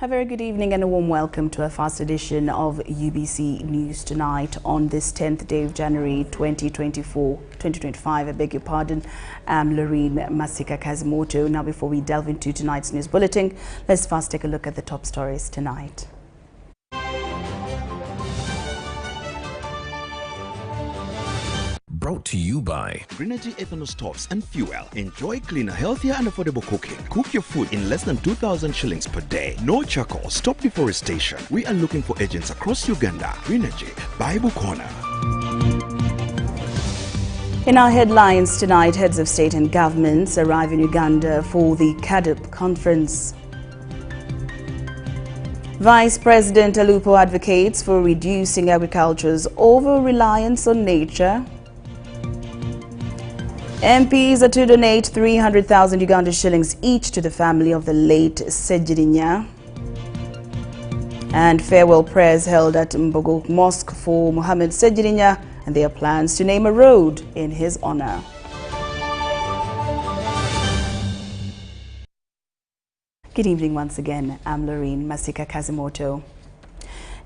A very good evening and a warm welcome to a first edition of UBC News Tonight on this 10th day of January 2025. I beg your pardon. I'm Lauryn Masika Kazimoto. Now, before we delve into tonight's news bulletin, let's first take a look at the top stories tonight. Brought to you by Greenergy ethanol stoves and fuel. Enjoy cleaner, healthier and affordable cooking. Cook your food in less than 2,000 shillings per day. No charcoal. Stop deforestation. We are looking for agents across Uganda. Greenergy, Bible Corner. In our headlines tonight, heads of state and governments arrive in Uganda for the CAADP conference. Vice President Alupo advocates for reducing agriculture's over-reliance on nature. MPs are to donate 300,000 Uganda shillings each to the family of the late Ssegirinya. And farewell prayers held at Mbogo Mosque for Mohammed Ssegirinya, and there are plans to name a road in his honor. Good evening once again. I'm Lauryn Masika Kazimoto.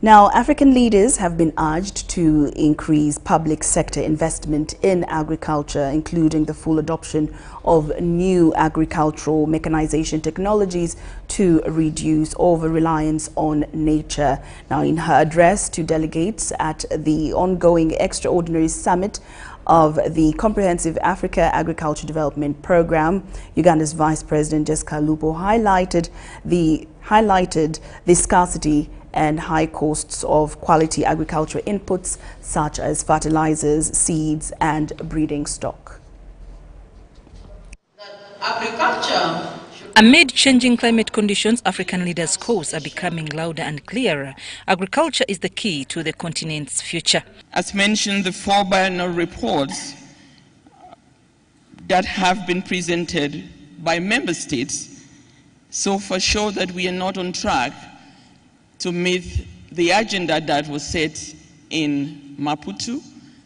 Now, African leaders have been urged to increase public sector investment in agriculture, including the full adoption of new agricultural mechanization technologies to reduce over-reliance on nature. Now, in her address to delegates at the ongoing extraordinary summit of the Comprehensive Africa Agriculture Development Program, Uganda's Vice President Jessica Alupo highlighted the scarcity and high costs of quality agricultural inputs such as fertilizers, seeds and breeding stock. Amid changing climate conditions, African leaders' calls are becoming louder and clearer. Agriculture is the key to the continent's future. As mentioned, the 4 biennial reports that have been presented by member states so far show that we are not on track to meet the agenda that was set in Maputo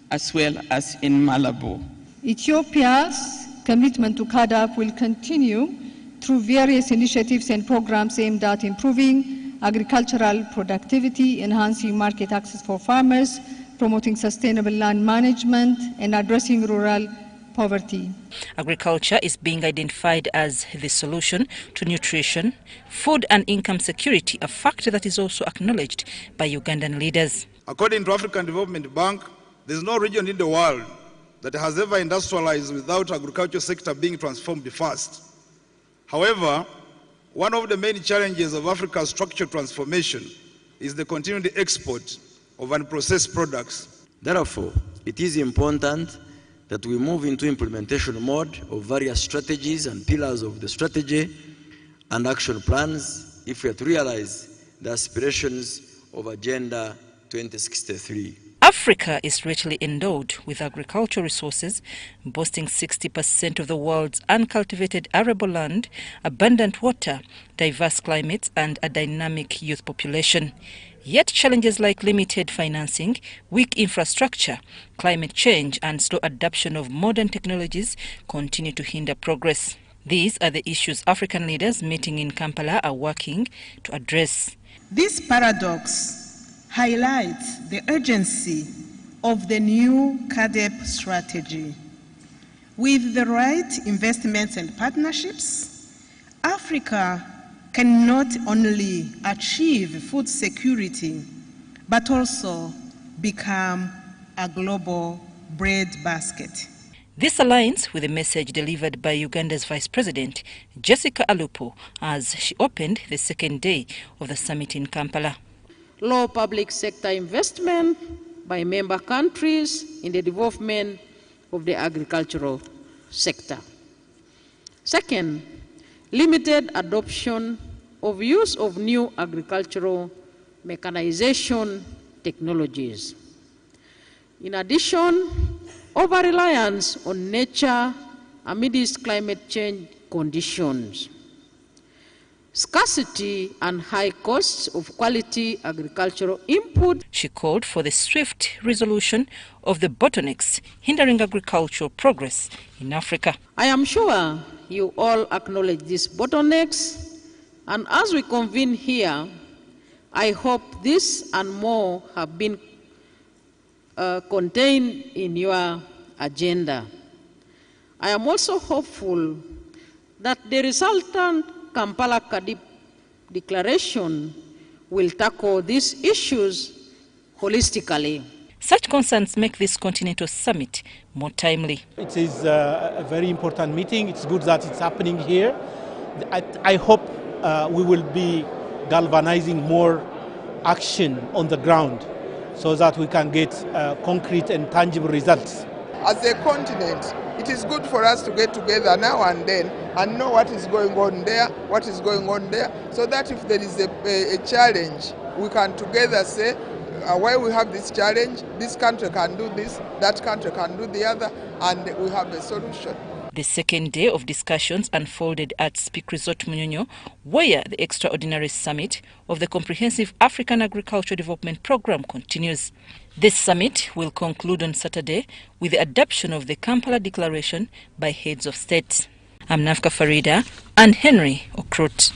as well as in Malabo. Ethiopia's commitment to CAADP will continue through various initiatives and programs aimed at improving agricultural productivity, enhancing market access for farmers, promoting sustainable land management, and addressing rural poverty. Agriculture is being identified as the solution to nutrition, food and income security, a factor that is also acknowledged by Ugandan leaders. According to African Development Bank, there is no region in the world that has ever industrialized without agriculture sector being transformed first. However, one of the main challenges of Africa's structural transformation is the continued export of unprocessed products. Therefore, it is important that we move into implementation mode of various strategies and pillars of the strategy and action plans if we are to realize the aspirations of Agenda 2063. Africa is richly endowed with agricultural resources, boasting 60% of the world's uncultivated arable land, abundant water, diverse climates, and a dynamic youth population. Yet challenges like limited financing, weak infrastructure, climate change, and slow adoption of modern technologies continue to hinder progress. These are the issues African leaders meeting in Kampala are working to address. This paradox highlights the urgency of the new CAADP strategy. With the right investments and partnerships, Africa can not only achieve food security, but also become a global breadbasket. This aligns with the message delivered by Uganda's Vice President Jessica Alupo as she opened the second day of the summit in Kampala. Low public sector investment by member countries in the development of the agricultural sector. Second, limited adoption of use of new agricultural mechanization technologies. In addition, over-reliance on nature amidst climate change conditions. Scarcity and high costs of quality agricultural input. She called for the swift resolution of the bottlenecks hindering agricultural progress in Africa. I am sure you all acknowledge these bottlenecks And as we convene here, I hope this and more have been contained in your agenda. I am also hopeful that the resultant Kampala CAADP declaration will tackle these issues holistically. Such concerns make this Continental Summit more timely. It is a very important meeting. It's good that it's happening here. I hope we will be galvanizing more action on the ground so that we can get concrete and tangible results. As a continent, it is good for us to get together now and then and know what is going on there, what is going on there, so that if there is a challenge, we can together say, while we have this challenge, this country can do this, that country can do the other, and we have a solution. The second day of discussions unfolded at Speak Resort Munyonyo, where the extraordinary summit of the Comprehensive African Agriculture Development Program continues. This summit will conclude on Saturday with the adoption of the Kampala Declaration by heads of state. I'm Nafka Farida and Henry Okrut.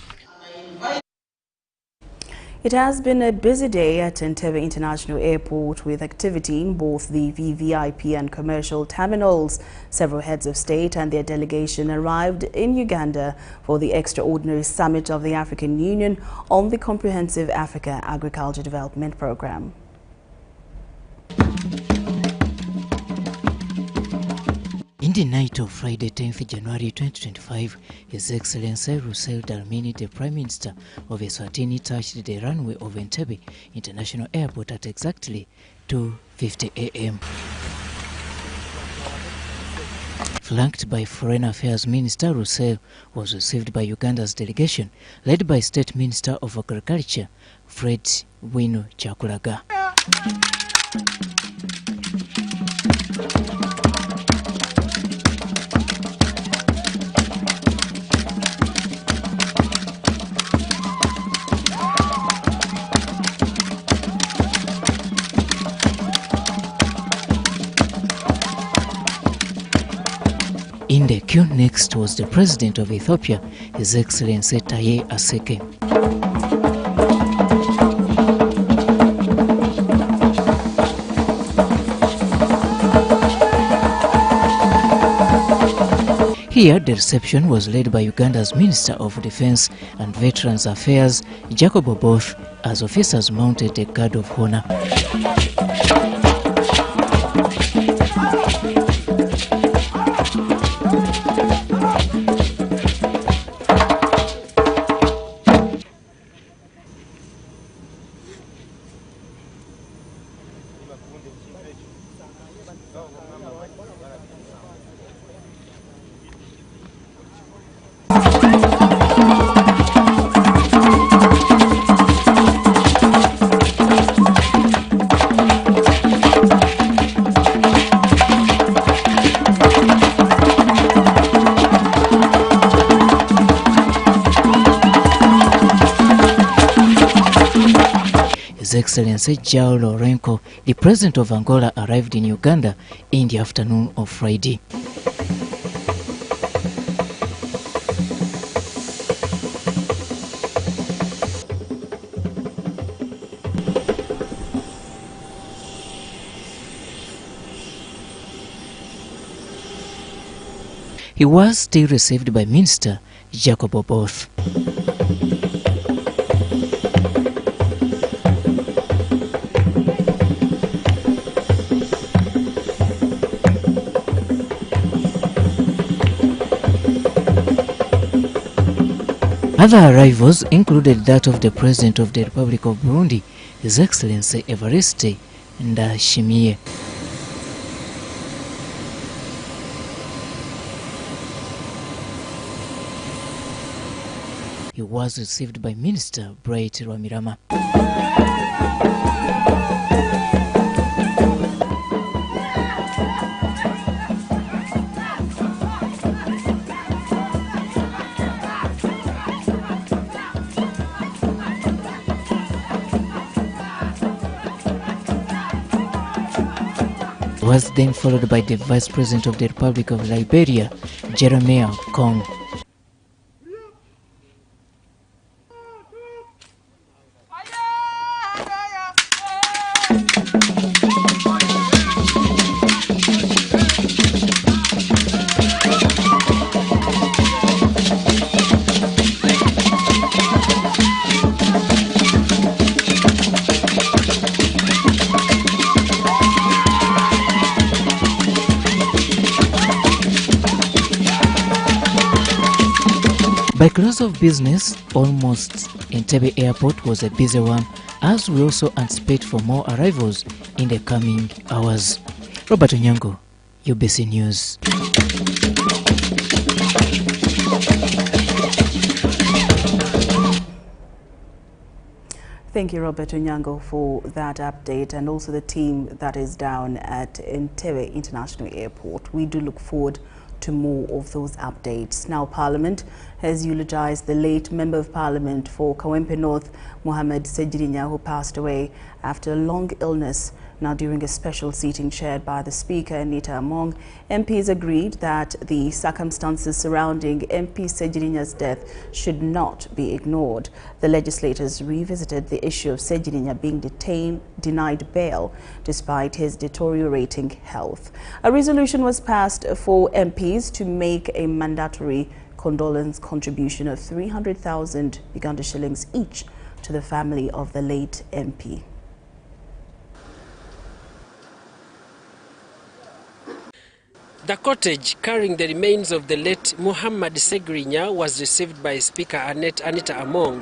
It has been a busy day at Entebbe International Airport with activity in both the VVIP and commercial terminals. Several heads of state and their delegation arrived in Uganda for the extraordinary summit of the African Union on the Comprehensive Africa Agriculture Development Program. In the night of Friday, 10th January 2025, His Excellency Russell Dlamini, the Prime Minister of Eswatini, touched the runway of Entebbe International Airport at exactly 2:50 a.m. Flanked by Foreign Affairs Minister, Russell was received by Uganda's delegation, led by State Minister of Agriculture, Fred Wino Chakulaga. In the queue next was the President of Ethiopia, His Excellency Taye Aseke. Here, the reception was led by Uganda's Minister of Defense and Veterans Affairs, Jacob Oboth, as officers mounted a guard of honor. His Excellency João Lourenço, the President of Angola, arrived in Uganda in the afternoon of Friday. He was still received by Minister Jacob Oboth. Other arrivals included that of the President of the Republic of Burundi, His Excellency Evariste Ndayishimiye. He was received by Minister Bright Rwamirama. Was then followed by the Vice President of the Republic of Liberia, Jeremiah Kong. By close of business, almost Entebbe Airport was a busy one, as we also anticipate for more arrivals in the coming hours. Robert Onyango, UBC News. Thank you, Robert Onyango, for that update, and also the team that is down at Entebbe International Airport. We do look forward to more of those updates. Now, Parliament has eulogized the late Member of Parliament for Kawempe North, MP Ssegirinya, who passed away after a long illness. Now, during a special sitting chaired by the Speaker, Anita Among, MPs agreed that the circumstances surrounding MP Ssegirinnya's death should not be ignored. The legislators revisited the issue of Ssegirinya being denied bail despite his deteriorating health. A resolution was passed for MPs to make a mandatory condolence contribution of 300,000 Uganda shillings each to the family of the late MP. The cortege carrying the remains of the late MP Ssegirinya was received by Speaker Anita Among,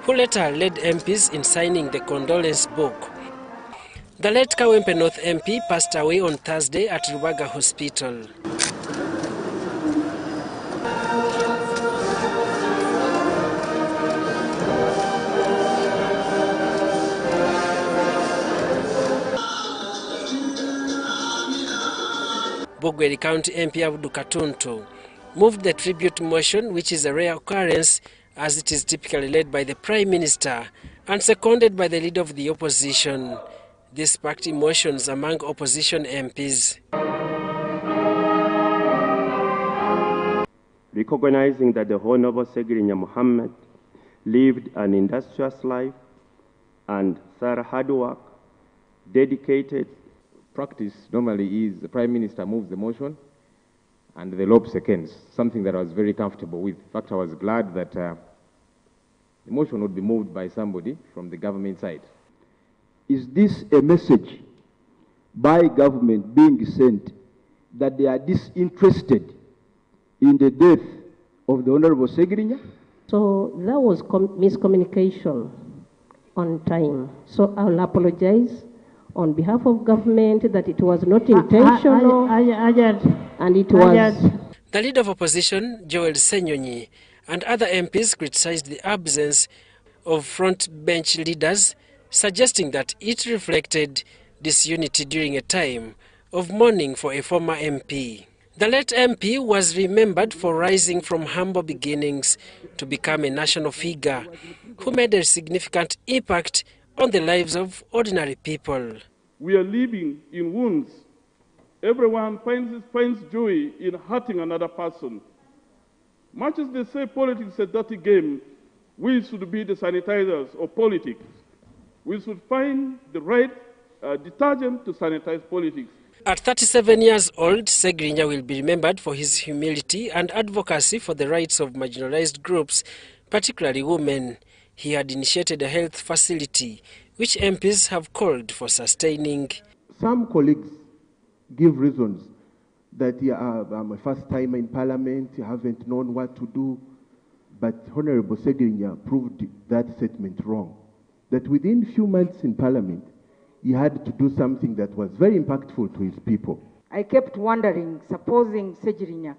who later led MPs in signing the condolence book. The late Kawempe North MP passed away on Thursday at Rubaga Hospital. Bugweri County MP Abdu Katuntu moved the tribute motion, which is a rare occurrence as it is typically led by the Prime Minister and seconded by the leader of the opposition. This sparked emotions among opposition MPs. Recognizing that the Honorable Ssegirinya Muhammad lived an industrious life and thorough hard work, dedicated. Practice normally is the Prime Minister moves the motion and the Lord seconds, something that I was very comfortable with. In fact, I was glad that the motion would be moved by somebody from the government side. Is this a message by government being sent that they are disinterested in the death of the Honorable Ssegirinya? So that was miscommunication on time. So I'll apologize on behalf of government that it was not intentional and it was... The leader of opposition, Joel Senyonyi, and other MPs criticized the absence of front bench leaders, suggesting that it reflected disunity during a time of mourning for a former MP. The late MP was remembered for rising from humble beginnings to become a national figure who made a significant impact on the lives of ordinary people. We are living in wounds. Everyone finds joy in hurting another person. Much as they say politics is a dirty game, we should be the sanitizers of politics. We should find the right detergent to sanitize politics. At 37 years old, Ssegirinya will be remembered for his humility and advocacy for the rights of marginalized groups, particularly women. He had initiated a health facility, which MPs have called for sustaining. Some colleagues give reasons that I'm a first time in Parliament, I haven't known what to do, but Honorable Ssegirinya proved that statement wrong. That within few months in Parliament, he had to do something that was very impactful to his people. I kept wondering, supposing Ssegirinya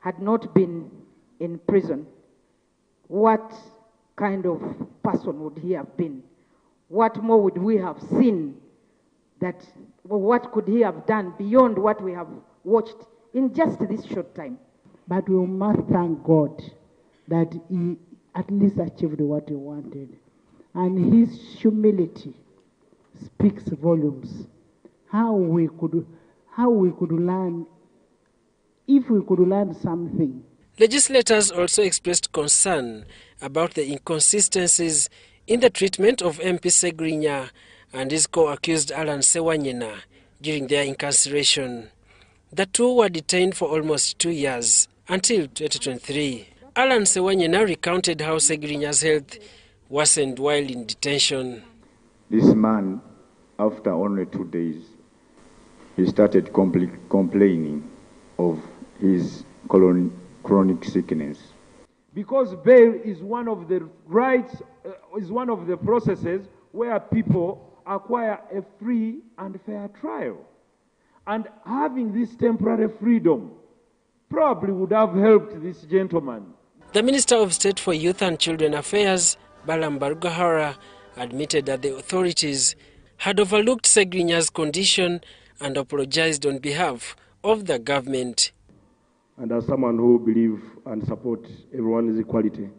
had not been in prison, what kind of person would he have been? What more would we have seen? What could he have done beyond what we have watched in just this short time? But we must thank God that he at least achieved what he wanted. And his humility speaks volumes. How we could learn, if we could learn something. Legislators also expressed concern about the inconsistencies in the treatment of MP Ssegirinya and his co-accused Alan Ssewanyina during their incarceration. The two were detained for almost 2 years, until 2023. Alan Ssewanyina recounted how Ssegirinnya's health worsened while in detention. This man, after only 2 days, he started complaining of his chronic sickness. because bail is one of the rights, is one of the processes where people acquire a free and fair trial. And having this temporary freedom probably would have helped this gentleman. The Minister of State for Youth and Children Affairs, Balaam Barugahara, admitted that the authorities had overlooked Ssegirinnya's condition and apologized on behalf of the government. And as someone who believes and supports everyone's equality,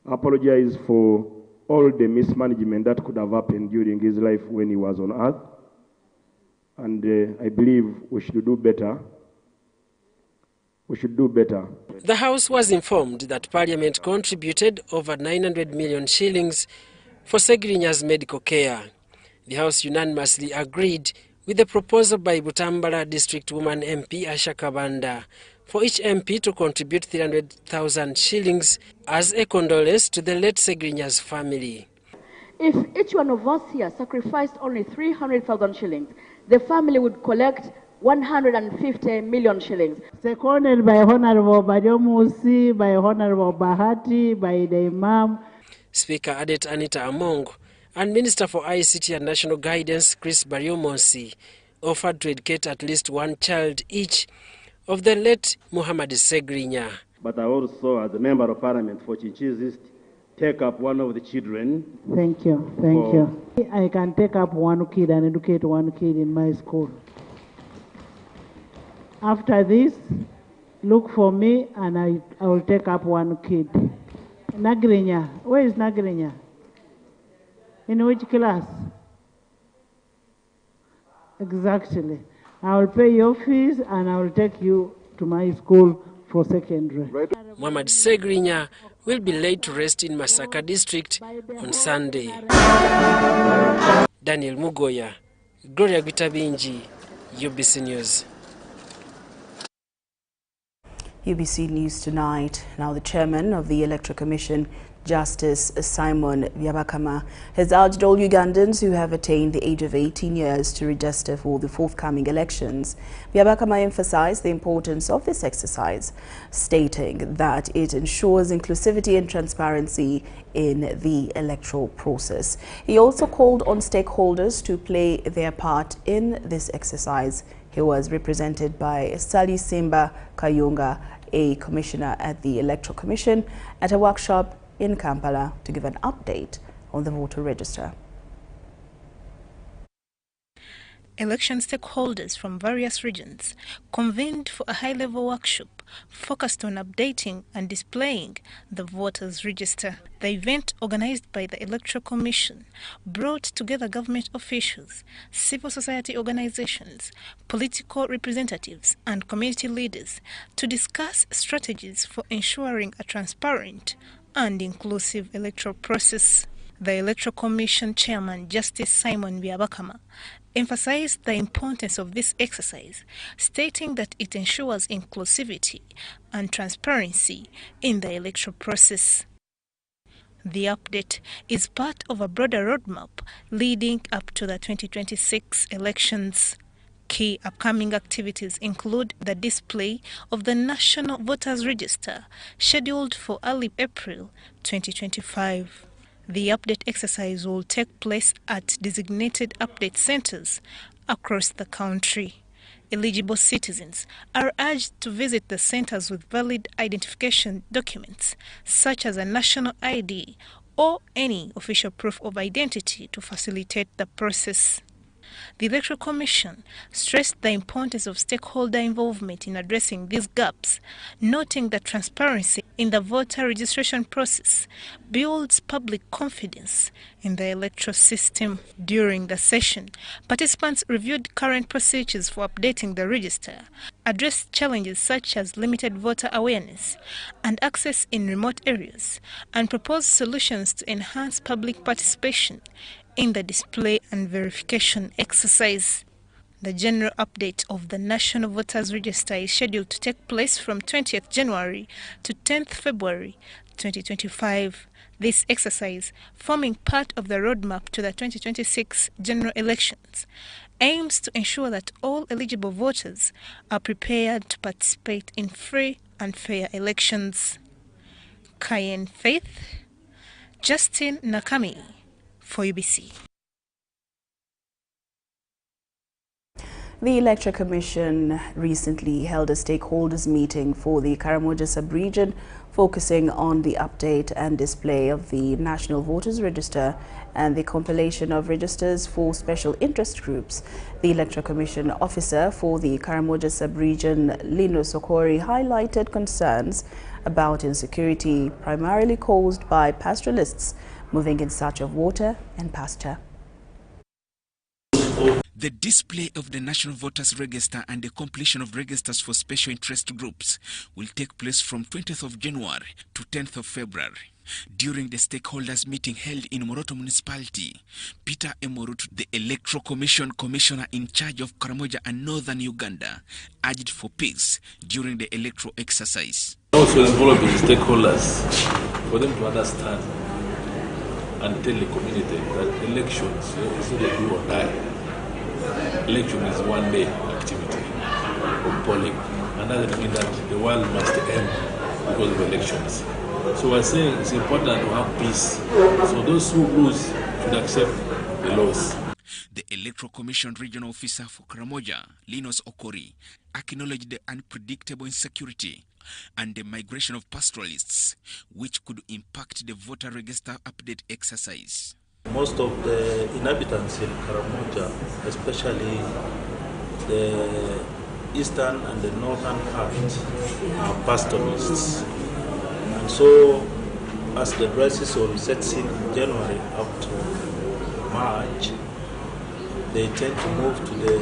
I apologize for all the mismanagement that could have happened during his life when he was on earth. And I believe we should do better. We should do better. The House was informed that Parliament contributed over 900 million shillings for Ssegirinnya's medical care. The House unanimously agreed with the proposal by Butambala District Woman MP Asha Kabanda for each MP to contribute 300,000 shillings as a condolence to the late Ssegirinnya's family. If each one of us here sacrificed only 300,000 shillings, the family would collect 150 million shillings. Seconded by Honorable Badiomusi, by Honorable Bahati, by the Imam. Speaker Adet Anita Among and Minister for ICT and National Guidance Chris Bariomonsi offered to educate at least one child each of the late Muhammad Ssegirinya. But I also, as a member of Parliament for Chinchills East, take up one of the children. Thank you, thank you. I can take up one kid and educate one kid in my school. After this, look for me and I will take up one kid. Ssegirinya, where is Ssegirinya? In which class? Exactly. I will pay your fees and I will take you to my school for secondary. Muhammad Ssegirinya will be laid to rest in Masaka district on Sunday. Daniel Mugoya, Gloria Gwitabinji, UBC News. UBC News tonight. Now, the chairman of the Electoral Commission, Justice Simon Byabakama, has urged all Ugandans who have attained the age of 18 years to register for the forthcoming elections. Byabakama emphasized the importance of this exercise, stating that it ensures inclusivity and transparency in the electoral process. He also called on stakeholders to play their part in this exercise. He was represented by Sally Simba Kayunga, a commissioner at the Electoral Commission, at a workshop in Kampala to give an update on the voter register. Election stakeholders from various regions convened for a high-level workshop focused on updating and displaying the voters' register. The event, organized by the Electoral Commission, brought together government officials, civil society organizations, political representatives, and community leaders to discuss strategies for ensuring a transparent and inclusive electoral process. The Electoral Commission Chairman, Justice Simon Byabakama, emphasized the importance of this exercise, stating that it ensures inclusivity and transparency in the electoral process. The update is part of a broader roadmap leading up to the 2026 elections. Key upcoming activities include the display of the National Voters Register, scheduled for early April 2025. The update exercise will take place at designated update centers across the country. Eligible citizens are urged to visit the centers with valid identification documents, such as a national ID or any official proof of identity, to facilitate the process. The Electoral Commission stressed the importance of stakeholder involvement in addressing these gaps, noting that transparency in the voter registration process builds public confidence in the electoral system. During the session, participants reviewed current procedures for updating the register, addressed challenges such as limited voter awareness and access in remote areas, and proposed solutions to enhance public participation in the display and verification exercise. The general update of the National Voters Register is scheduled to take place from 20th January to 10th February 2025. This exercise, forming part of the roadmap to the 2026 general elections, aims to ensure that all eligible voters are prepared to participate in free and fair elections. Cayenne Faith, Justin Nakami for UBC. The Electoral Commission recently held a stakeholders meeting for the Karamoja sub-region, focusing on the update and display of the National Voters Register and the compilation of registers for special interest groups. The Electoral Commission officer for the Karamoja sub-region, Lino Sokori, highlighted concerns about insecurity, primarily caused by pastoralists moving in search of water and pasture. The display of the National Voters Register and the completion of registers for special interest groups will take place from 20th of January to 10th of February. During the stakeholders meeting held in Moroto Municipality, Peter Emorut, the Electoral Commission Commissioner in charge of Karamoja and Northern Uganda, urged for peace during the electoral exercise. Also involving stakeholders for them to understand and tell the community that elections is not a do or die. Election is one-day activity of polling, and that doesn't mean that the world must end because of elections. So we're saying it's important to have peace. So those who lose should accept the loss. The Electoral Commission Regional Officer for Karamoja, Linus Okori, acknowledged the unpredictable insecurity and the migration of pastoralists, which could impact the voter register update exercise. Most of the inhabitants in Karamoja, especially the eastern and the northern part, are pastoralists. And so, as the dry season sets in January up to March, they tend to move to the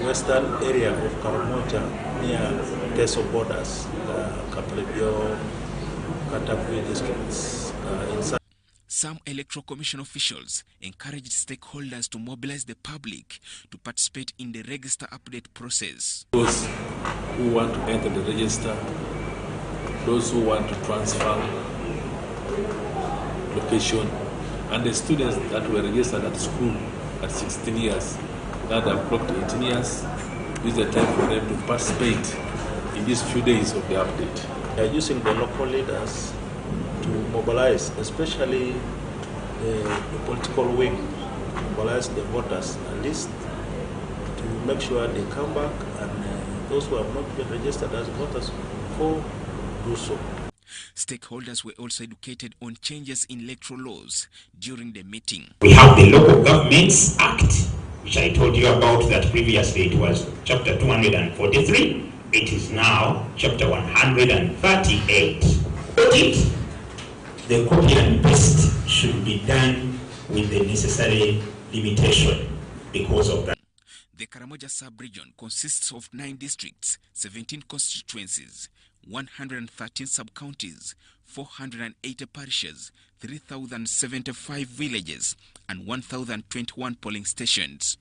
western area of Karamoja near Teso borders, Kapelebio, Katabwe districts. Some Electoral Commission officials encouraged stakeholders to mobilize the public to participate in the register update process. Those who want to enter the register, those who want to transfer location, and the students that were registered at school at 16 years, that have clocked 18 years, this is the time for them to participate in these few days of the update. They are using the local leaders to mobilize, especially the political wing, mobilize the voters, at least to make sure they come back, and those who have not been registered as voters before do so. Stakeholders were also educated on changes in electoral laws during the meeting. We have the Local Governments Act, which I told you about that previously. It was chapter 243. It is now chapter 138. Audit. The copy and paste should be done with the necessary limitation because of that. The Karamoja sub-region consists of 9 districts, 17 constituencies, 113 sub-counties, 480 parishes, 3,075 villages, and 1,021 polling stations.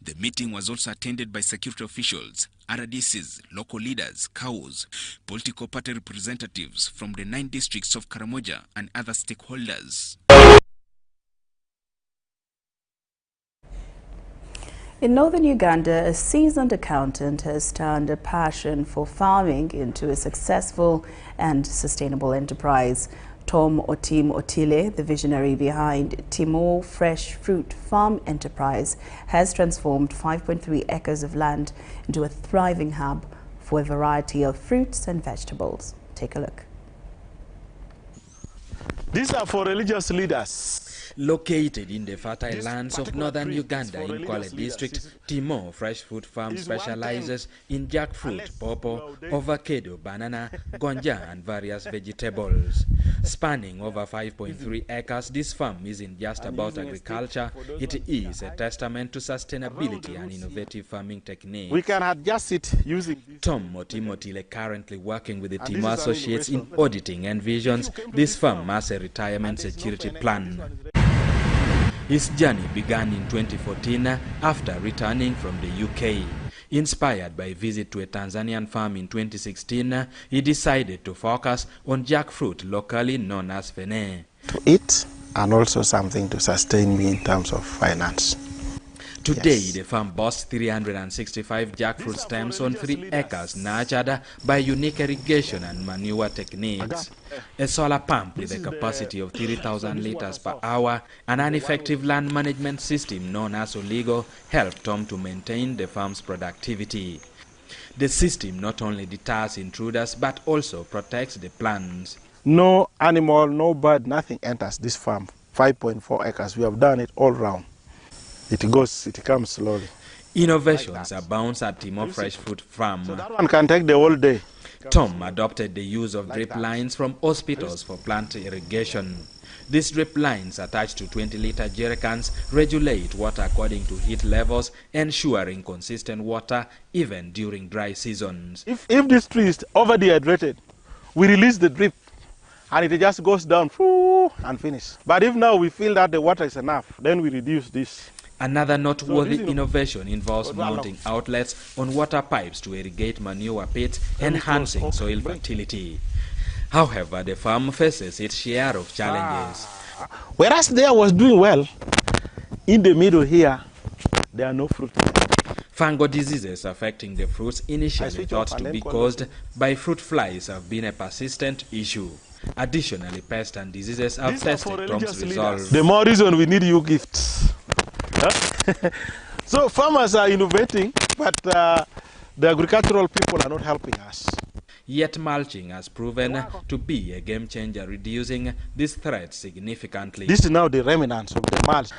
The meeting was also attended by security officials, RDCs, local leaders, cows, political party representatives from the 9 districts of Karamoja, and other stakeholders. In northern Uganda, a seasoned accountant has turned a passion for farming into a successful and sustainable enterprise. Tom Otim Otile, the visionary behind Timor Fresh Fruit Farm Enterprise, has transformed 5.3 acres of land into a thriving hub for a variety of fruits and vegetables. Take a look. These are for religious leaders. Located in the fertile lands of northern Uganda in Kwale district, Timor Fresh Fruit Farm specializes in jackfruit, pawpaw, avocado, banana, gonja and various vegetables. Spanning over 5.3 acres, this farm isn't just about agriculture, it is a testament to sustainability and innovative farming techniques. We can adjust it using Tom Motimotile, currently working with the Timor Associates in auditing and envisions this farm as a retirement security plan. His journey began in 2014 after returning from the UK. Inspired by a visit to a Tanzanian farm in 2016, he decided to focus on jackfruit, locally known as fene. To eat and also something to sustain me in terms of finance. Today, Yes. the farm boasts 365 jackfruit stems on 3 acres, nurtured by unique irrigation and manure techniques. A solar pump with a capacity of 3,000 liters per hour and an effective land management system known as Oligo helped Tom to maintain the farm's productivity. The system not only deters intruders but also protects the plants. No animal, no bird, nothing enters this farm. 5.4 acres. We have done it all round. It comes slowly. Innovations abound at Timor Fresh Fruit Farm. So that one can take the whole day. Tom adopted the use of drip lines from hospitals for plant irrigation. These drip lines attached to 20-liter jerrycans regulate water according to heat levels, ensuring consistent water even during dry seasons. If this tree is over dehydrated, we release the drip and it just goes down and finish. But if now we feel that the water is enough, then we reduce this. Another noteworthy innovation involves mounting outlets on water pipes to irrigate manure pits, enhancing soil fertility. However, the farm faces its share of challenges. Whereas there was doing well, in the middle here, there are no fruit. Fungal diseases affecting the fruits initially thought to be caused by fruit flies have been a persistent issue. Additionally, pests and diseases have tested Tom's resolve. The more reason we need you gifts. So farmers are innovating, but the agricultural people are not helping us. Yet mulching has proven to be a game changer, reducing this threat significantly. This is now the remnants of the mulch.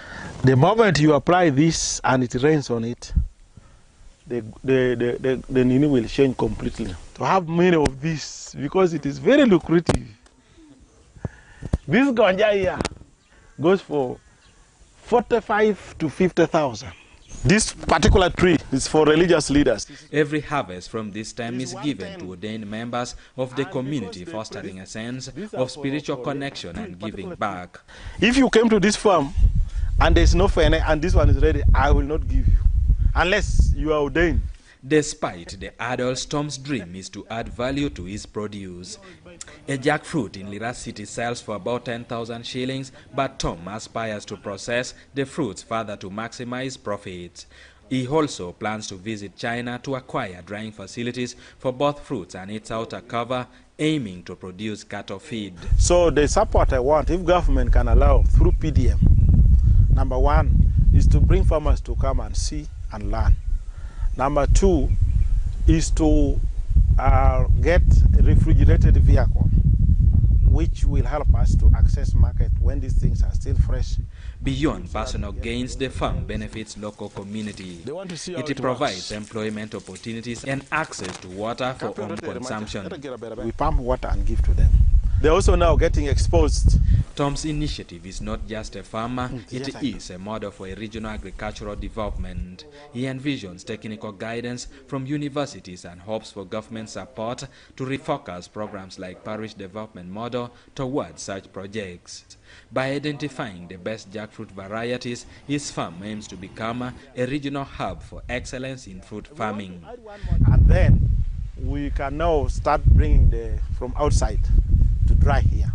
The moment you apply this and it rains on it, the nini will change completely. To have many of this, because it is very lucrative. This ganja here goes for 45 to 50,000. This particular tree is for religious leaders. Every harvest from this time is given to ordained members of the community, fostering a sense of spiritual connection and giving back. If you came to this farm and there's no fene and this one is ready, I will not give you unless you are ordained. Despite the adult, Tom's dream is to add value to his produce. A jackfruit in Lira City sells for about 10,000 shillings, but Tom aspires to process the fruits further to maximize profits. He also plans to visit China to acquire drying facilities for both fruits and its outer cover, aiming to produce cattle feed. So the support I want, if government can allow through PDM, number one is to bring farmers to come and see and learn. Number two is to get a refrigerated vehicle, which will help us to access market when these things are still fresh. Beyond personal gains, the farm benefits local community. It provides employment opportunities and access to water for home consumption. We pump water and give to them. They're also now getting exposed. Tom's initiative is not just a farmer, it is a model for a regional agricultural development. He envisions technical guidance from universities and hopes for government support to refocus programs like parish development model towards such projects. By identifying the best jackfruit varieties, his farm aims to become a regional hub for excellence in fruit farming. And then we can now start bringing from outside to dry here.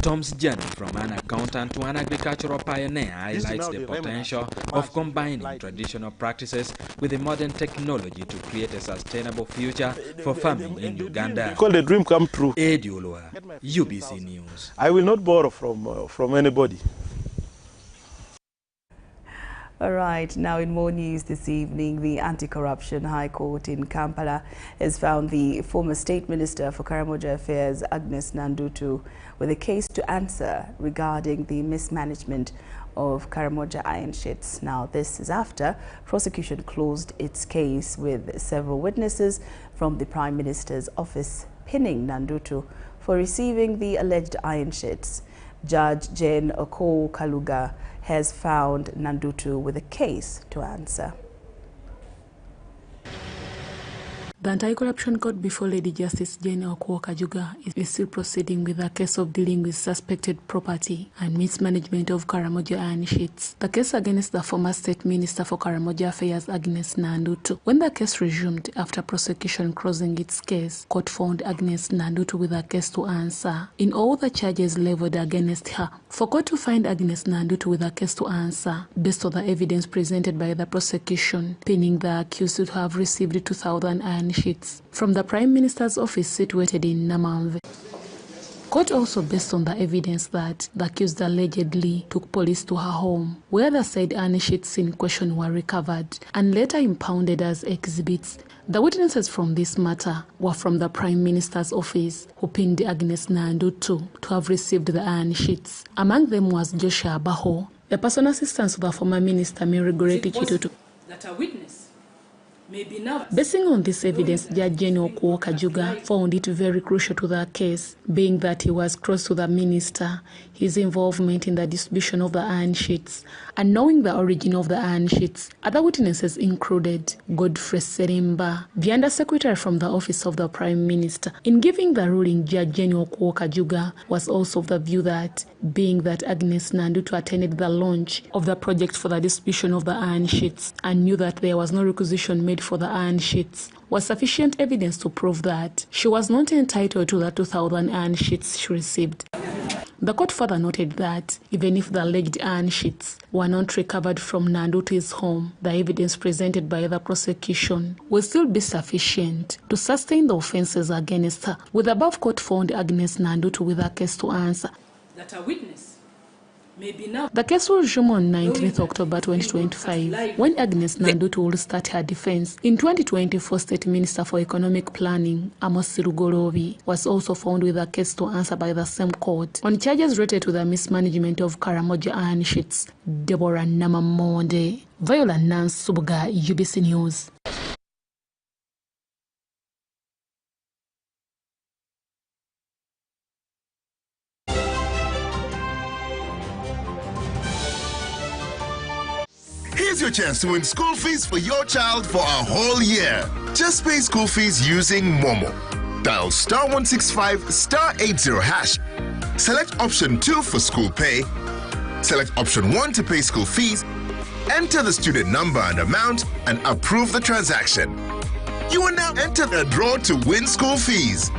Tom's journey from an accountant to an agricultural pioneer highlights the potential of combining traditional practices with the modern technology to create a sustainable future for farming in Uganda. Call the dream come true. Ediolua, UBC News. I will not borrow from anybody. All right, now in more news this evening, the Anti-Corruption High Court in Kampala has found the former State Minister for Karamoja Affairs, Agnes Nandutu, with a case to answer regarding the mismanagement of Karamoja iron sheds. Now, this is after prosecution closed its case with several witnesses from the Prime Minister's office pinning Nandutu for receiving the alleged iron sheds. Judge Jane Oko Kaluga has found Nandutu with a case to answer. The Anti-Corruption Court before Lady Justice Jane Okuwo-Kajuga is still proceeding with a case of dealing with suspected property and mismanagement of Karamoja iron sheets. The case against the former State Minister for Karamoja Affairs, Agnes Nandutu. When the case resumed after prosecution closing its case, court found Agnes Nandutu with a case to answer in all the charges leveled against her. For court to find Agnes Nandutu with a case to answer, based on the evidence presented by the prosecution, pinning the accused to have received 2,000 iron sheets from the Prime Minister's office situated in Namamve. Court also based on the evidence that the accused allegedly took police to her home, where the said iron sheets in question were recovered and later impounded as exhibits. The witnesses from this matter were from the Prime Minister's office, who pinned Agnes Nandutu to have received the iron sheets. Among them was Joshua Baho, the personal assistant to the former minister Mary Goreti Chitutu. That a witness may be nervous. Basing on this evidence, Judge Jane Okuwo-Kajuga found it very crucial to the case, being that he was close to the minister, his involvement in the distribution of the iron sheets, and knowing the origin of the iron sheets. Other witnesses included Godfrey Seremba, the undersecretary from the office of the Prime Minister. In giving the ruling, Judge Jane Okuwo-Kajuga was also of the view that, being that Agnes Nandutu attended the launch of the project for the distribution of the iron sheets and knew that there was no requisition made for the iron sheets, was sufficient evidence to prove that she was not entitled to the 2,000 iron sheets she received. The court further noted that even if the alleged iron sheets were not recovered from Nandutu's home, the evidence presented by the prosecution will still be sufficient to sustain the offences against her. With the above court found Agnes Nandutu with a case to answer. That a witness may be nervous. The case will resume on 19th October 2025 when Agnes Nandutu will start her defense. In 2024, State Minister for Economic Planning, Amos Rugorobi, was also found with a case to answer by the same court on charges related to the mismanagement of Karamoja iron sheets. Deborah Namamonde, Viola Nance Subuga, UBC News. Here's your chance to win school fees for your child for a whole year. Just pay school fees using Momo. Dial *165 *80#. Select option 2 for school pay. Select option 1 to pay school fees. Enter the student number and amount and approve the transaction. You will now enter the draw to win school fees.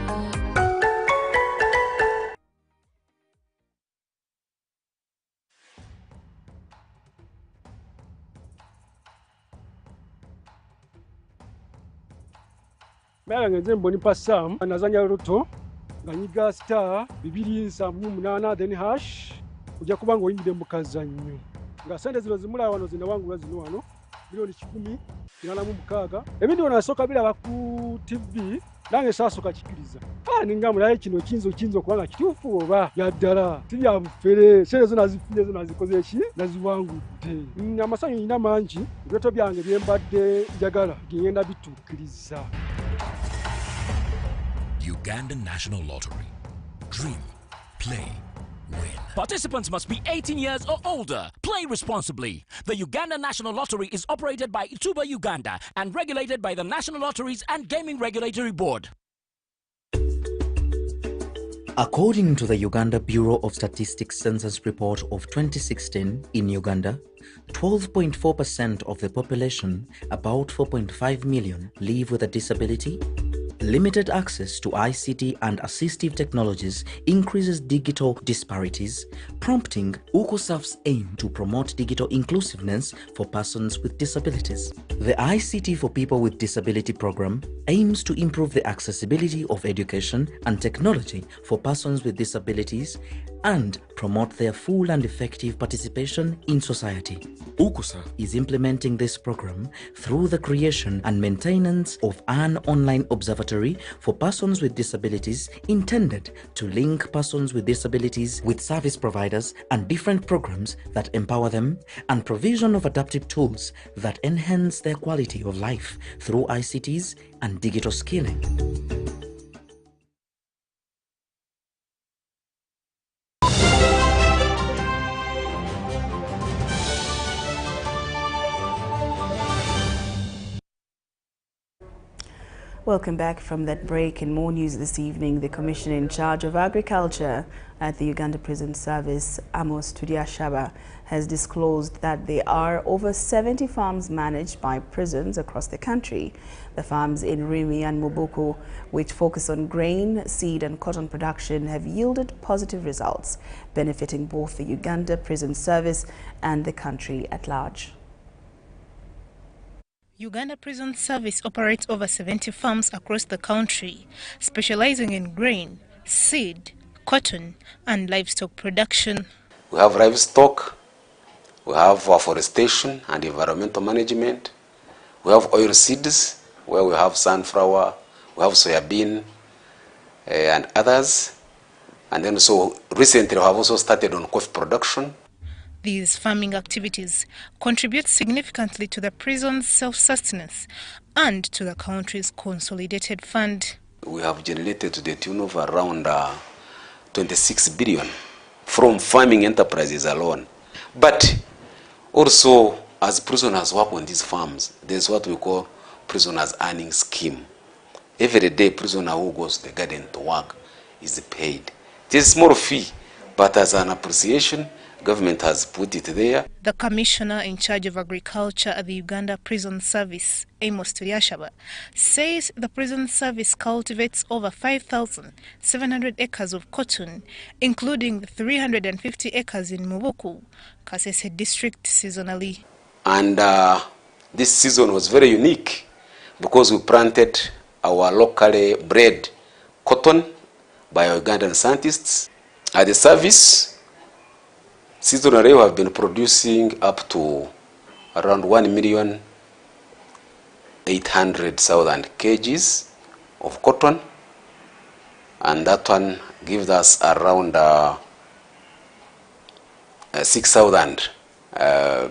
Mala ngenze mbonipa Sam nazanya luto nganyiga star 278 then hash kujja kubanga oyingide mu kazannyo nga sente zino zimula wano zina wangu zino wano milioni 10 ebindi wana soka bila baku TV nange sasoka kikiriza ninga mulaye kino kinzo kubanga kituufu oba yaddala tibya bufere sente zona zifire zona zikoze ki naziwangudde amasanyu ina mangi ebyoto byange byembadde njagala genda bitukiriza. Uganda National Lottery. Dream, play, win. Participants must be 18 years or older. Play responsibly. The Uganda National Lottery is operated by Ituba Uganda and regulated by the National Lotteries and Gaming Regulatory Board. According to the Uganda Bureau of Statistics Census Report of 2016, in Uganda, 12.4% of the population, about 4.5 million, live with a disability. Limited access to ICT and assistive technologies increases digital disparities, prompting UCOSAF's aim to promote digital inclusiveness for persons with disabilities. The ICT for People with Disability program aims to improve the accessibility of education and technology for persons with disabilities and promote their full and effective participation in society. UCOSAF is implementing this program through the creation and maintenance of an online observatory for persons with disabilities intended to link persons with disabilities with service providers and different programs that empower them, and provision of adaptive tools that enhance their quality of life through ICTs and digital skilling. Welcome back from that break. In more news this evening, the Commissioner in charge of Agriculture at the Uganda Prison Service, Amos Tudiashaba, has disclosed that there are over 70 farms managed by prisons across the country. The farms in Rimi and Mubuku, which focus on grain, seed and cotton production, have yielded positive results, benefiting both the Uganda Prison Service and the country at large. Uganda Prison Service operates over 70 farms across the country, specializing in grain, seed, cotton, and livestock production. We have livestock, we have forestation and environmental management, we have oil seeds, where we have sunflower, we have soybean, and others. And then so recently we have also started on coffee production. These farming activities contribute significantly to the prison's self-sustenance and to the country's consolidated fund. We have generated to the tune of around 26 billion from farming enterprises alone. But also, as prisoners work on these farms, there's what we call prisoners earning scheme. Every day, prisoner who goes to the garden to work is paid. It's a small fee, but as an appreciation, government has put it there. The Commissioner in charge of Agriculture at the Uganda Prison Service, Amos Tudiashaba, says the prison service cultivates over 5,700 acres of cotton, including 350 acres in Mubuku, Kasese district seasonally. And this season was very unique because we planted our locally bred cotton by Ugandan scientists. At the service, seasonally, we have been producing up to around 1,800,000 kgs of cotton, and that one gives us around 6,000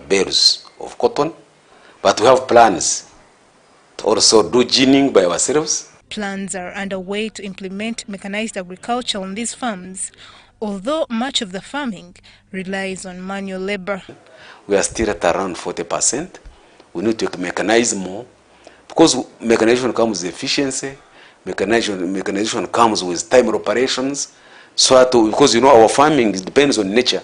bales of cotton. But we have plans to also do ginning by ourselves. Plans are underway to implement mechanized agriculture on these farms, although much of the farming relies on manual labor. We are still at around 40%. We need to mechanize more because mechanization comes with efficiency, mechanization comes with time operations. So because our farming depends on nature,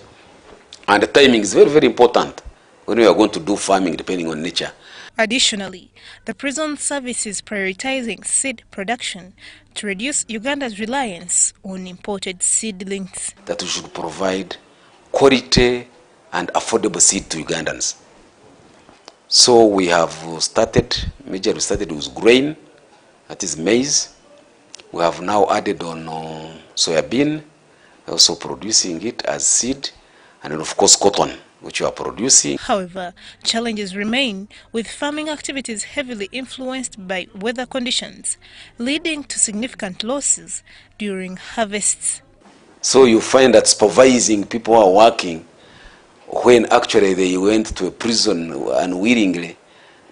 and the timing is very, very important when we are going to do farming depending on nature. Additionally, the prison service is prioritizing seed production to reduce Uganda's reliance on imported seedlings. That we should provide quality and affordable seed to Ugandans. So we have started with grain, that is maize. We have now added on soybean, also producing it as seed, and then of course cotton, which we are producing. However, challenges remain, with farming activities heavily influenced by weather conditions, leading to significant losses during harvests. So you find that supervising people who are working, when actually they went to a prison unwillingly,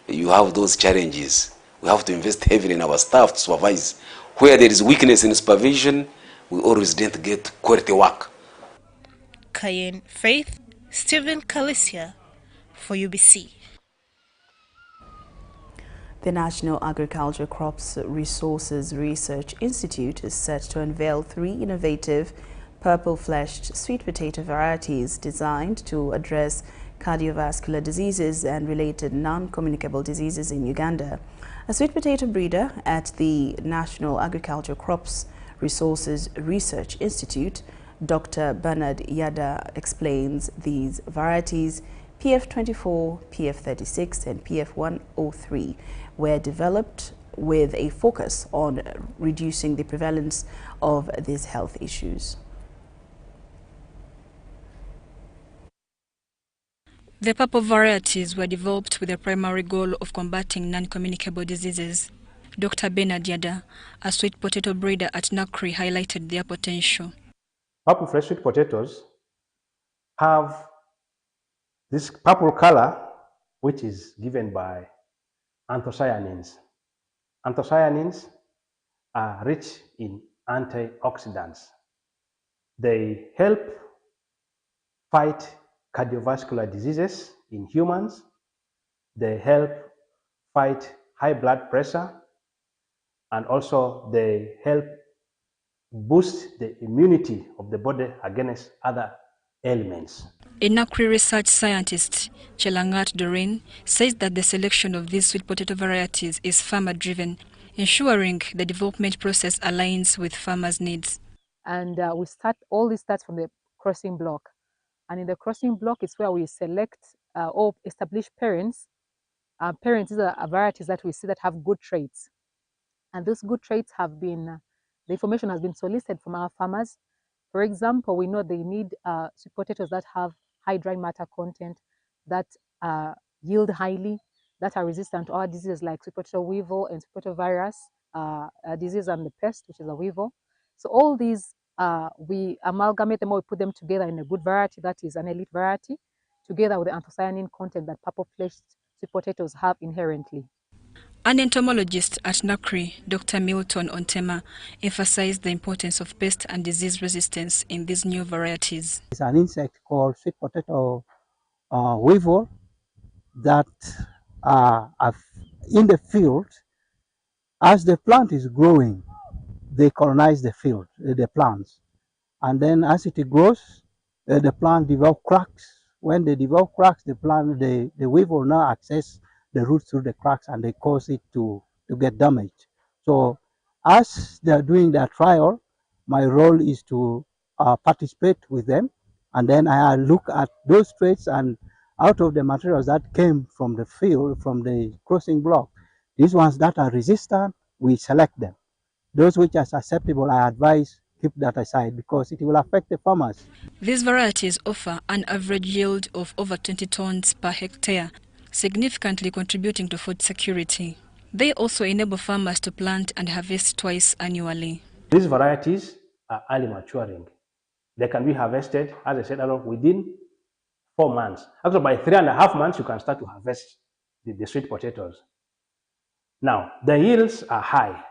you have those challenges. We have to invest heavily in our staff to supervise. Where there is weakness in supervision, we always don't get quality work. Cayenne Faith, Stephen Kalisia for UBC. The National Agriculture Crops Resources Research Institute is set to unveil 3 innovative purple-fleshed sweet potato varieties designed to address cardiovascular diseases and related non-communicable diseases in Uganda. A sweet potato breeder at the National Agriculture Crops Resources Research Institute, Dr. Bernard Yada, explains these varieties, PF24, PF36 and PF103, were developed with a focus on reducing the prevalence of these health issues. The purple varieties were developed with the primary goal of combating non-communicable diseases. Dr. Bernard Yada, a sweet potato breeder at Nakri, highlighted their potential. Purple fresh sweet potatoes have this purple color, which is given by anthocyanins. Anthocyanins are rich in antioxidants. They help fight cardiovascular diseases in humans. They help fight high blood pressure. and also they help boost the immunity of the body against other ailments. A Nakri research scientist, Chelangat Doreen, says that the selection of these sweet potato varieties is farmer-driven, ensuring the development process aligns with farmers' needs. And all this starts from the crossing block. And in the crossing block is where we select or establish parents. Parents, these are varieties that we see that have good traits. And those good traits have been, the information has been solicited from our farmers. For example, we know they need sweet potatoes that have high dry matter content, that yield highly, that are resistant to our diseases like sweet potato weevil and sweet potato virus disease and the pest, which is a weevil. So all these, we amalgamate them or we put them together in a good variety, that is an elite variety, together with the anthocyanin content that purple-fleshed sweet potatoes have inherently. An entomologist at Nakri, Dr. Milton Ontema, emphasized the importance of pest and disease resistance in these new varieties. It's an insect called sweet potato weevil that in the field, as the plant is growing, they colonize the field, the plants. And then as it grows, the plant develops cracks. When they develop cracks, the weevil now access the roots through the cracks and they cause it to get damaged. So as they're doing their trial, my role is to participate with them, and then I look at those traits, and out of the materials that came from the field, from the crossing block, these ones that are resistant, we select them. Those which are susceptible, I advise keep that aside because it will affect the farmers. These varieties offer an average yield of over 20 tons per hectare, significantly contributing to food security. They also enable farmers to plant and harvest twice annually. These varieties are early maturing. They can be harvested, as I said earlier, within 4 months. Actually, by 3.5 months, you can start to harvest the sweet potatoes. Now, the yields are high,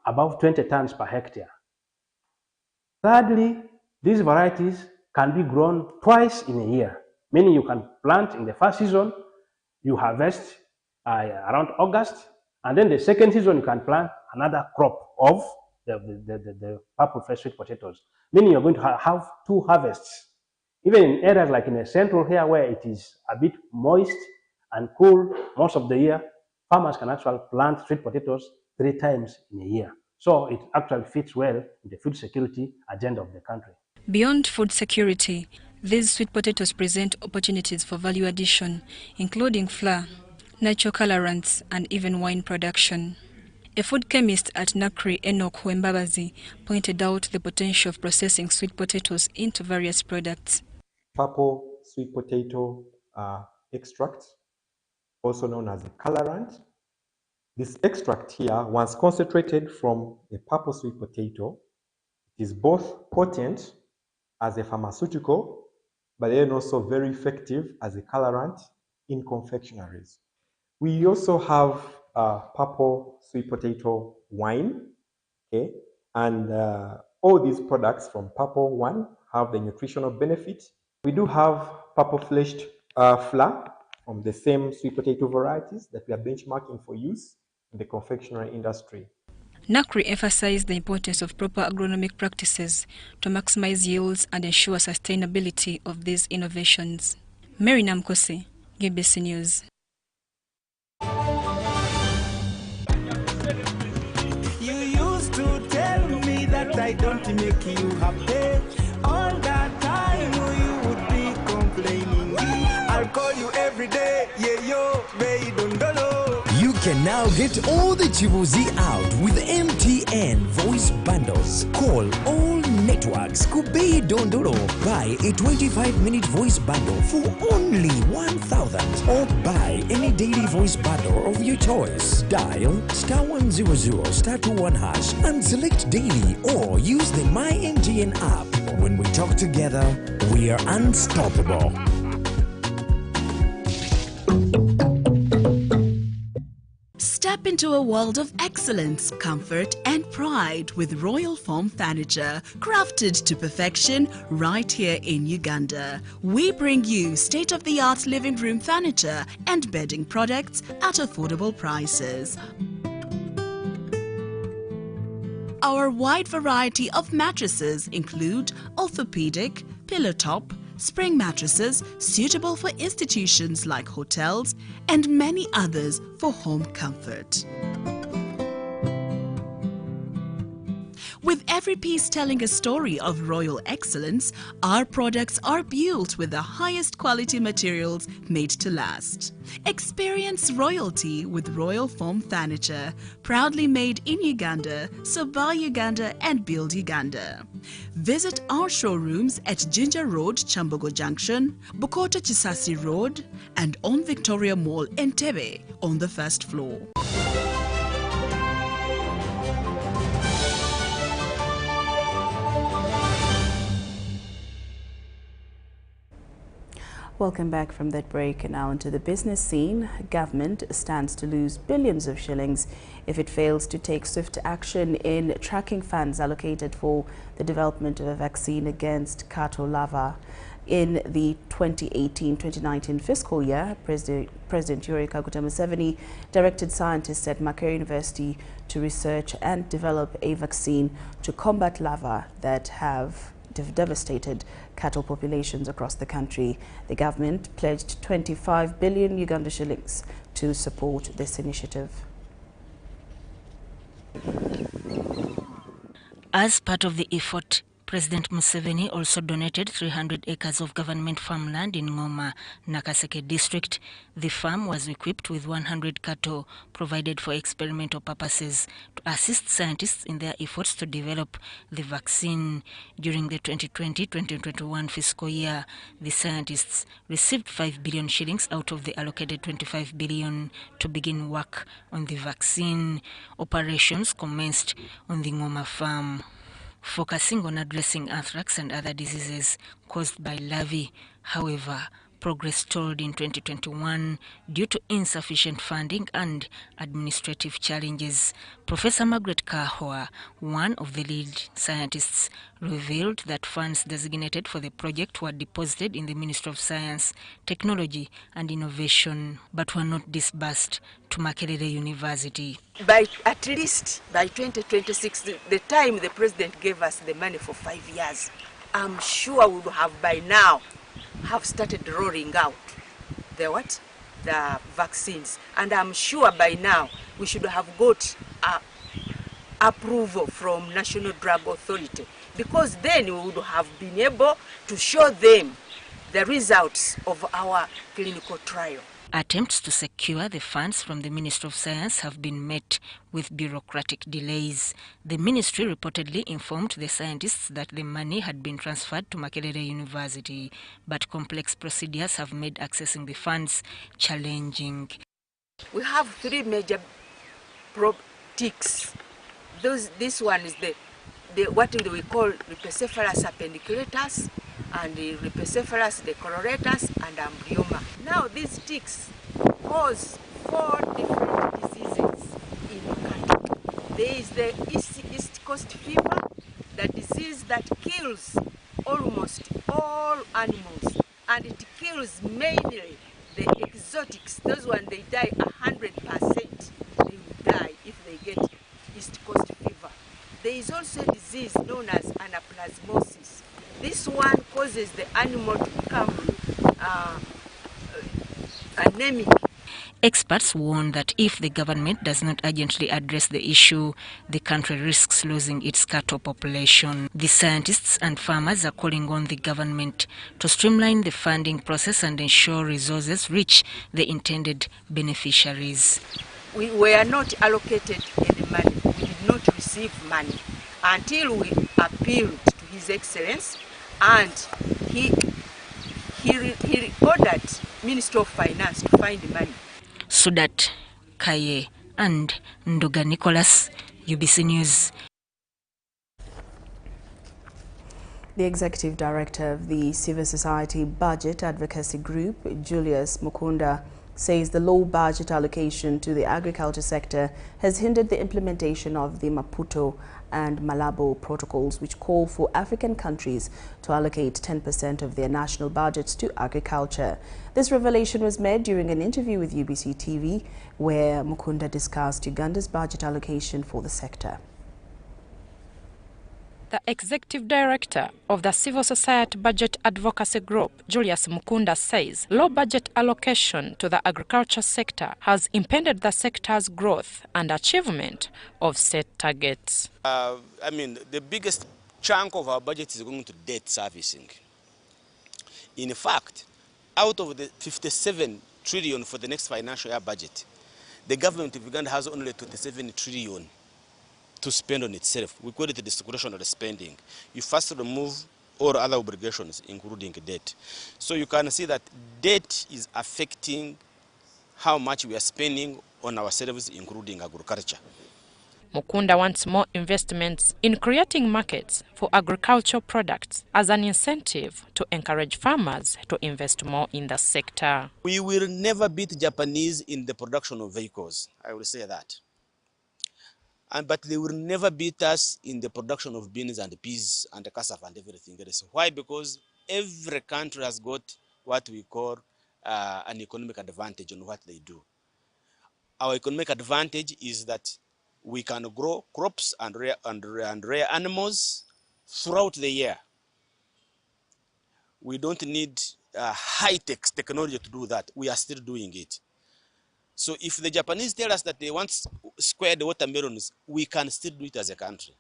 above 20 tons per hectare. Thirdly, these varieties can be grown twice in a year, meaning you can plant in the first season, you harvest around August, and then the second season you can plant another crop of the purple fresh sweet potatoes, meaning you're going to have 2 harvests. Even in areas like in the central here where it is a bit moist and cool most of the year, farmers can actually plant sweet potatoes 3 times in a year. So it actually fits well in the food security agenda of the country. Beyond food security, these sweet potatoes present opportunities for value addition, including flour, natural colorants, and even wine production. A food chemist at Nakri, Enoch Wembabazi, pointed out the potential of processing sweet potatoes into various products. Purple sweet potato extract, also known as a colorant. This extract here, once concentrated from a purple sweet potato, is both potent as a pharmaceutical, but then also very effective as a colorant in confectionaries. We also have purple sweet potato wine, okay? And all these products from purple one have the nutritional benefit. We do have purple-fleshed flour from the same sweet potato varieties that we are benchmarking for use in the confectionery industry. Nakri emphasized the importance of proper agronomic practices to maximize yields and ensure sustainability of these innovations. Mary Namkose, GBC News. You used to tell me that I don't make you happy. All that time you would be complaining. I'll call you every day, yeah, yo, baby, don't know. You can now get all the Chibuzi out with MTN voice bundles. Call all networks. Kubei Dondoro. Buy a 25-minute voice bundle for only 1,000. Or buy any daily voice bundle of your choice. Dial *100 *21# and select daily or use the My MTN app. When we talk together, we are unstoppable. Step into a world of excellence, comfort, and pride with Royal Form Furniture, crafted to perfection right here in Uganda. We bring you state-of-the-art living room furniture and bedding products at affordable prices. Our wide variety of mattresses include orthopedic, pillow top, spring mattresses suitable for institutions like hotels, and many others for home comfort. With every piece telling a story of royal excellence, our products are built with the highest quality materials made to last. Experience royalty with Royal Foam Furniture, proudly made in Uganda, so buy Uganda and build Uganda. Visit our showrooms at Ginger Road, Chambogo Junction, Bukota Chisasi Road, and on Victoria Mall, Entebbe, on the first floor. Welcome back from that break. Now into the business scene. Government stands to lose billions of shillings if it fails to take swift action in tracking funds allocated for the development of a vaccine against cattle larvae. In the 2018-2019 fiscal year, President Yoweri Kaguta Museveni directed scientists at Makerere University to research and develop a vaccine to combat larvae that have devastated cattle populations across the country. The government pledged 25 billion Uganda shillings to support this initiative. As part of the effort, President Museveni also donated 300 acres of government farmland in Ngoma, Nakaseke district. The farm was equipped with 100 cattle provided for experimental purposes to assist scientists in their efforts to develop the vaccine. During the 2020-2021 fiscal year, the scientists received 5 billion shillings out of the allocated 25 billion to begin work on the vaccine. Operations commenced on the Ngoma farm, focusing on addressing anthrax and other diseases caused by larvae. However, progress stalled in 2021 due to insufficient funding and administrative challenges. Professor Margaret Kahwa, one of the lead scientists, revealed that funds designated for the project were deposited in the Ministry of Science, Technology and Innovation, but were not disbursed to Makerere University. At least by 2026, the time the president gave us the money for 5 years, I'm sure we will have by now have started rolling out the vaccines, and I'm sure by now we should have got approval from National Drug Authority, because then we would have been able to show them the results of our clinical trial. Attempts to secure the funds from the Ministry of Science have been met with bureaucratic delays. The ministry reportedly informed the scientists that the money had been transferred to Makerere University, but complex procedures have made accessing the funds challenging. We have 3 major ticks. This one is the what we call Rhipicephalus appendiculatus, and the Rhipicephalus decoloratus, and amblyoma. Now these ticks cause 4 different diseases in cattle. There is the East Coast fever, the disease that kills almost all animals, and it kills mainly the exotics. Those ones, they die 100%. They will die if they get East Coast fever. There is also a disease known as anaplasmosis. This one causes the animal to become anemic. Experts warn that if the government does not urgently address the issue, the country risks losing its cattle population. The scientists and farmers are calling on the government to streamline the funding process and ensure resources reach the intended beneficiaries. We were not allocated any money. We did not receive money until we appealed to His Excellency, and he ordered Minister of Finance to find the money. Sudat Kaye and Ndoga Nicholas, UBC News. The Executive Director of the Civil Society Budget Advocacy Group, Julius Mukunda, says the low budget allocation to the agriculture sector has hindered the implementation of the Maputo and Malabo protocols, which call for African countries to allocate 10% of their national budgets to agriculture. This revelation was made during an interview with UBC TV, where Mukunda discussed Uganda's budget allocation for the sector. The executive director of the Civil Society Budget Advocacy Group, Julius Mukunda, says low budget allocation to the agriculture sector has impeded the sector's growth and achievement of set targets. The biggest chunk of our budget is going to debt servicing. In fact, out of the 57 trillion for the next financial year budget, the government of Uganda has only 27 trillion to spend on itself. We call it the discretionary spending. You first remove all other obligations, including debt. So you can see that debt is affecting how much we are spending on ourselves, including agriculture. Mukunda wants more investments in creating markets for agricultural products as an incentive to encourage farmers to invest more in the sector. We will never beat Japanese in the production of vehicles, I will say that. But they will never beat us in the production of beans and peas and cassava and everything else. Why? Because every country has got what we call an economic advantage on what they do. Our economic advantage is that we can grow crops and rare animals throughout the year. We don't need high-tech technology to do that. We are still doing it. So if the Japanese tell us that they want squared watermelons, we can still do it as a country.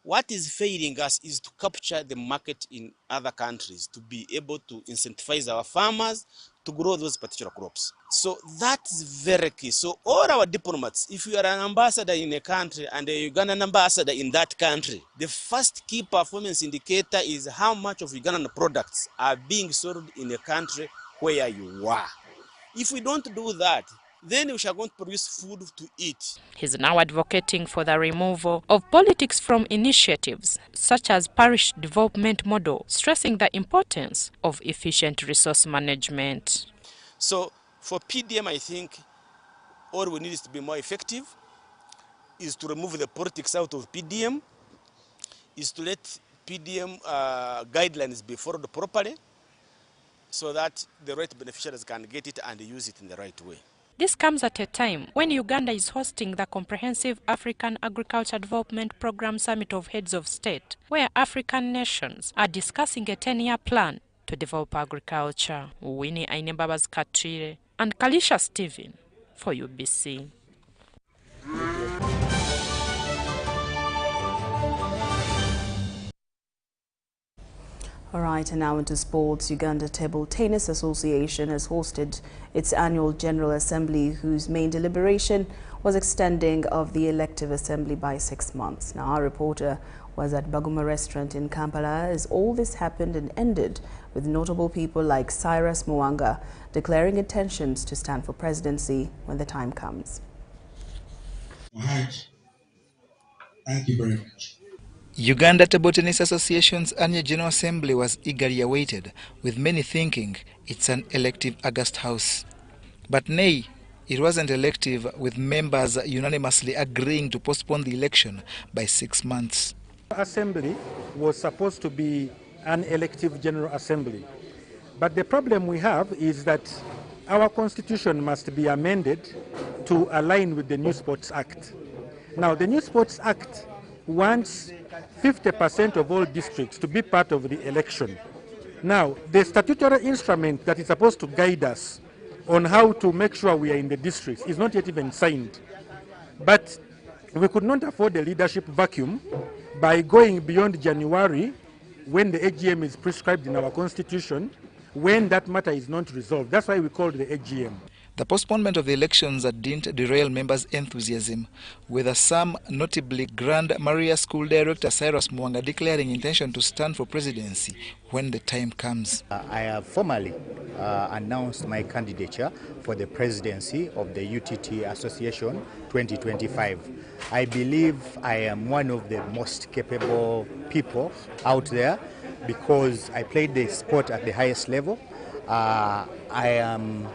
What is failing us is to capture the market in other countries, to be able to incentivize our farmers to grow those particular crops. So that is very key. So all our diplomats, if you are an ambassador in a country and a Ugandan ambassador in that country, the first key performance indicator is how much of Ugandan products are being sold in a country where you are. If we don't do that, then we shall go to produce food to eat. He's now advocating for the removal of politics from initiatives such as parish development model, stressing the importance of efficient resource management. So for PDM, I think all we need is to be more effective, is to remove the politics out of PDM, is to let PDM guidelines be followed properly so that the right beneficiaries can get it and use it in the right way. This comes at a time when Uganda is hosting the Comprehensive African Agriculture Development Program Summit of Heads of State, where African nations are discussing a 10-year plan to develop agriculture. Winnie Ainebabas Katire and Kalisha Stephen for UBC. All right, and now into sports. Uganda Table Tennis Association has hosted its annual General Assembly, whose main deliberation was extending of the elective assembly by 6 months. Now, our reporter was at Baguma Restaurant in Kampala as all this happened and ended with notable people like Cyrus Mwanga declaring intentions to stand for presidency when the time comes. Thank you very much. Uganda Table Tennis Association's annual General Assembly was eagerly awaited, with many thinking it's an elective August House. But nay, it wasn't elective, with members unanimously agreeing to postpone the election by 6 months. Assembly was supposed to be an elective General Assembly. But the problem we have is that our constitution must be amended to align with the New Sports Act. Now, the New Sports Act wants 50% of all districts to be part of the election. Now, the statutory instrument that is supposed to guide us on how to make sure we are in the districts is not yet even signed. But we could not afford a leadership vacuum by going beyond January, when the AGM is prescribed in our constitution, when that matter is not resolved. That's why we called the AGM. The postponement of the elections didn't derail members' enthusiasm, with some, notably Grand Maria School Director Cyrus Mwanga, declaring intention to stand for presidency when the time comes. I have formally announced my candidature for the presidency of the UTT Association 2025. I believe I am one of the most capable people out there because I played the sport at the highest level. I am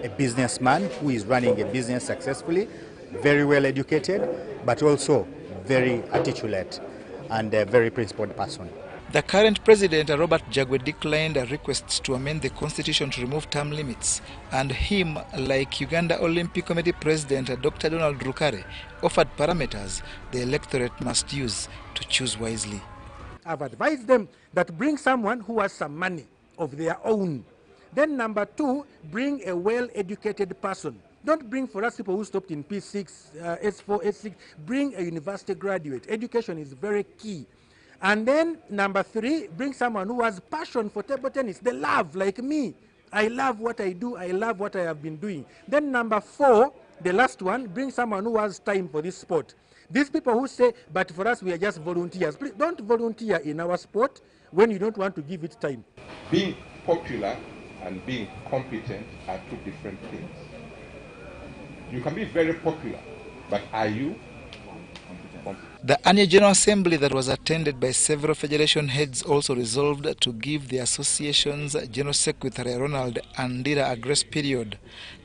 a businessman who is running a business successfully, very well educated, but also very articulate and a very principled person. The current president, Robert Jagwe, declined requests to amend the constitution to remove term limits, and him, like Uganda Olympic Committee President Dr. Donald Rukare, offered parameters the electorate must use to choose wisely. I've advised them that bring someone who has some money of their own. Then number 2, bring a well-educated person. Don't bring for us people who stopped in P6, S4, S6. Bring a university graduate. Education is very key. And then number 3, bring someone who has passion for table tennis. They love, like me. I love what I do. I love what I have been doing. Then number 4, the last one, bring someone who has time for this sport. These people who say, but for us we are just volunteers. Please don't volunteer in our sport when you don't want to give it time. Being popular and being competent are 2 different things. You can be very popular, but are you competent? The annual General Assembly that was attended by several federation heads also resolved to give the association's General Secretary Ronald Andira a grace period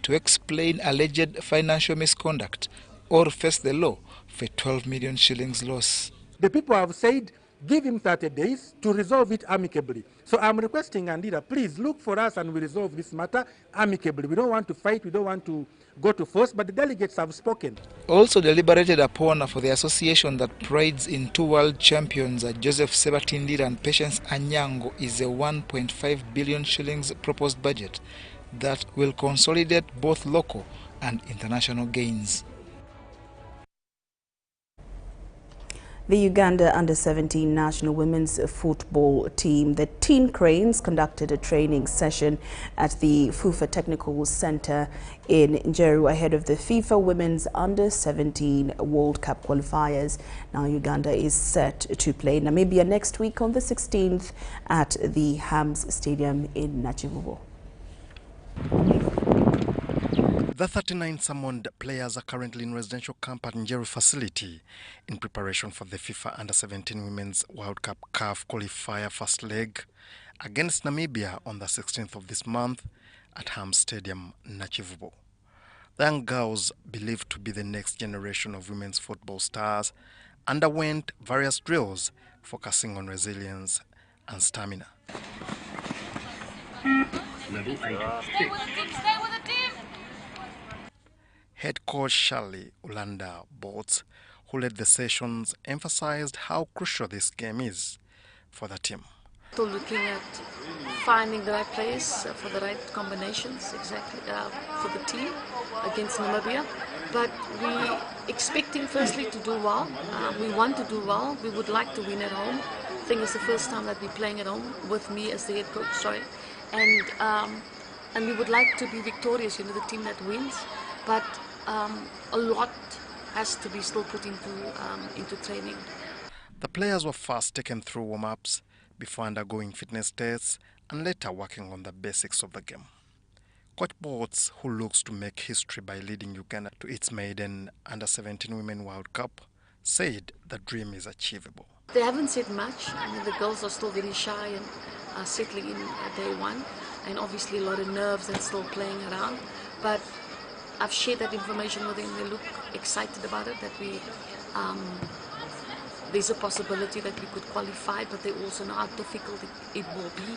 to explain alleged financial misconduct or face the law for 12 million shillings loss. The people have said, give him 30 days to resolve it amicably. So I'm requesting Andira, please look for us and we resolve this matter amicably. We don't want to fight, we don't want to go to force, but the delegates have spoken. Also deliberated upon for the association that prides in 2 world champions, Joseph Sebatindira and Patience Anyango, is a 1.5 billion shillings proposed budget that will consolidate both local and international gains. The Uganda Under-17 national women's football team, the Teen Cranes, conducted a training session at the Fufa Technical Center in Njeru ahead of the FIFA Women's Under-17 World Cup qualifiers. Now Uganda is set to play Namibia next week on the 16th at the Hams Stadium in Nachivubo. The 39 summoned players are currently in residential camp at Njeru facility in preparation for the FIFA Under-17 Women's World Cup CAF qualifier first leg against Namibia on the 16th of this month at Ham Stadium, Nachivubo. The young girls, believed to be the next generation of women's football stars, underwent various drills focusing on resilience and stamina. Head coach Charlie Ulanda Boats, who led the sessions, emphasized how crucial this game is for the team. Still looking at finding the right players for the right combinations exactly for the team against Namibia. But we expecting firstly to do well. We want to do well. We would like to win at home. I think it's the first time that we're playing at home with me as the head coach. Sorry, and we would like to be victorious. You know, the team that wins. But a lot has to be still put into training. The players were first taken through warm-ups before undergoing fitness tests and later working on the basics of the game. Coach Boats, who looks to make history by leading Uganda to its maiden Under-17 Women World Cup, said the dream is achievable. They haven't said much. I mean, the girls are still very shy and settling in at day one, and obviously a lot of nerves and still playing around. But I've shared that information with them. They look excited about it, that there's a possibility that we could qualify, but they also know how difficult it will be.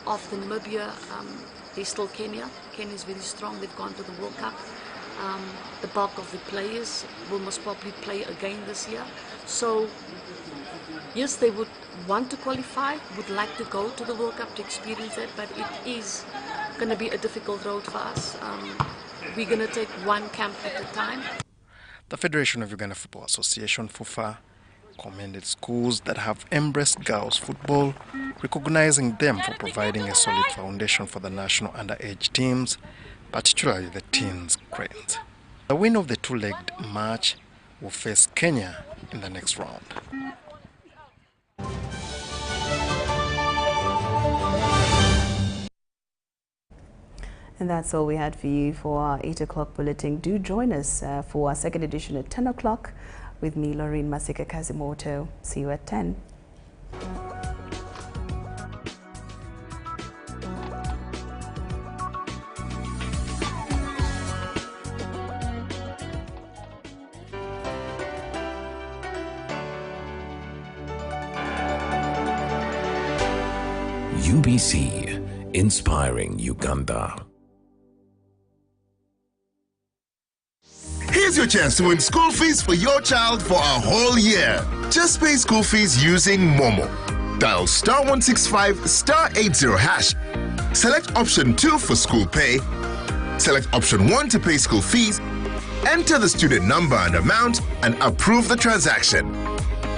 After Namibia, there's still Kenya. Kenya is very strong. They've gone to the World Cup. The bulk of the players will most probably play again this year. So, yes, they would want to qualify, would like to go to the World Cup to experience it, but it is going to be a difficult road for us. We're going to take one camp at a time. The Federation of Uganda Football Association, FUFA, commended schools that have embraced girls' football, recognizing them for providing a solid foundation for the national underage teams, particularly the Teens Cranes. The winner of the 2-legged match will face Kenya in the next round. And that's all we had for you for our 8 o'clock bulletin. Do join us for our second edition at 10 o'clock with me, Lauryn Masika Kazimoto. See you at 10. UBC, inspiring Uganda. Here's your chance to win school fees for your child for a whole year. Just pay school fees using Momo. Dial *165 *80#. Select option 2 for school pay. Select option 1 to pay school fees. Enter the student number and amount and approve the transaction.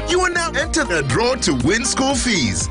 You will now enter the draw to win school fees.